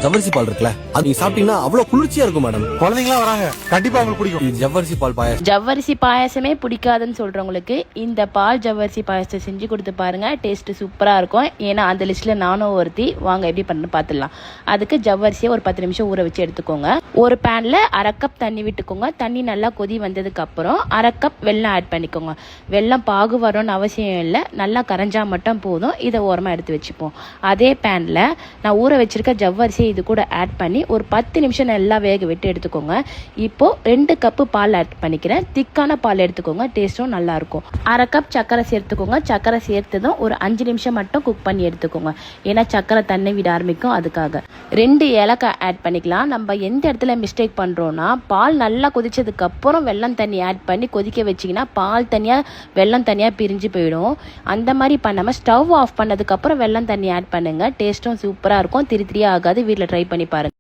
ஜவ்வரிசி பால் இருக்குல்ல, அது நீங்க சாப்பிட்டீங்கன்னா அவ்வளவு குளிர்ச்சியா இருக்கும் மேடம். குழந்தைங்களாம் வராங்க, கண்டிப்பா அவங்களுக்கு பிடிக்கும். இது ஜவ்வரிசி பால் பாயாசம். ஜவ்வரிசி பாயாசமே பிடிக்காதுன்னு சொல்றவங்களுக்கு இந்த பால் ஜவ்வரிசி பாயாசத்தை செஞ்சு கொடுத்து பாருங்க. டேஸ்ட் சூப்பரா இருக்கும். ஏன்னா அந்த லிஸ்ட்ல நானும் ஒருத்தி. வாங்க எப்படி பண்ணு பார்த்துடலாம். அதுக்கு ஜவ்வரிசியை ஒரு 10 நிமிஷம் ஊற வச்சு எடுத்துக்கோங்க. ஒரு பேன்ல 1/2 கப் தண்ணி விட்டுக்கோங்க. தண்ணி நல்லா கொதி வந்ததுக்கு அப்புறம் 1/2 கப் வெல்லம் ஆட் பண்ணிக்கோங்க. வெல்லம் பாகு வரணும்னு அவசியம் இல்லை, நல்லா கரைஞ்சா மட்டும் போதும். இதை ஓரமா எடுத்து வச்சுப்போம். அதே பேன்ல நான் ஊற வச்சிருக்க ஜவ்வரிசியை இது கூட ஆட் பண்ணி ஒரு 10 நிமிஷம் நல்லா வேக விட்டு எடுத்துக்கோங்க. இப்போ 2 கப்பு பால் ஆட் பண்ணிக்கிறேன். திக்கான பால் எடுத்துக்கோங்க, டேஸ்ட்டும் நல்லா இருக்கும். 1/2 கப் சர்க்கரை சேர்த்துக்கோங்க. சர்க்கரை சேர்த்ததும் ஒரு 5 நிமிஷம் மட்டும் குக் பண்ணி எடுத்துக்கோங்க. ஏன்னா சர்க்கரை தண்ணி விட ஆரம்பிக்கும், அதுக்காக 2 ஏலக்காய் ஆட் பண்ணிக்கலாம். நம்ம எந்த இடத்துல மிஸ்டேக் பண்றோம்னா, பால் நல்லா கொதிச்சதுக்கு அப்புறம் வெல்லம் தண்ணி ஆட் பண்ணி கொதிக்க வச்சிங்கன்னா பால் தனியா வெல்லம் தனியா பிரிஞ்சு போயிடும். அந்த மாதிரி பண்ணாம ஸ்டவ் ஆஃப் பண்ணதுக்கு அப்புறம் வெல்லம் தண்ணி ஆட் பண்ணுங்க. டேஸ்ட்டும் சூப்பரா இருக்கும், திரி திரியா ஆகாது. வீட்டில் ட்ரை பண்ணி பாருங்க.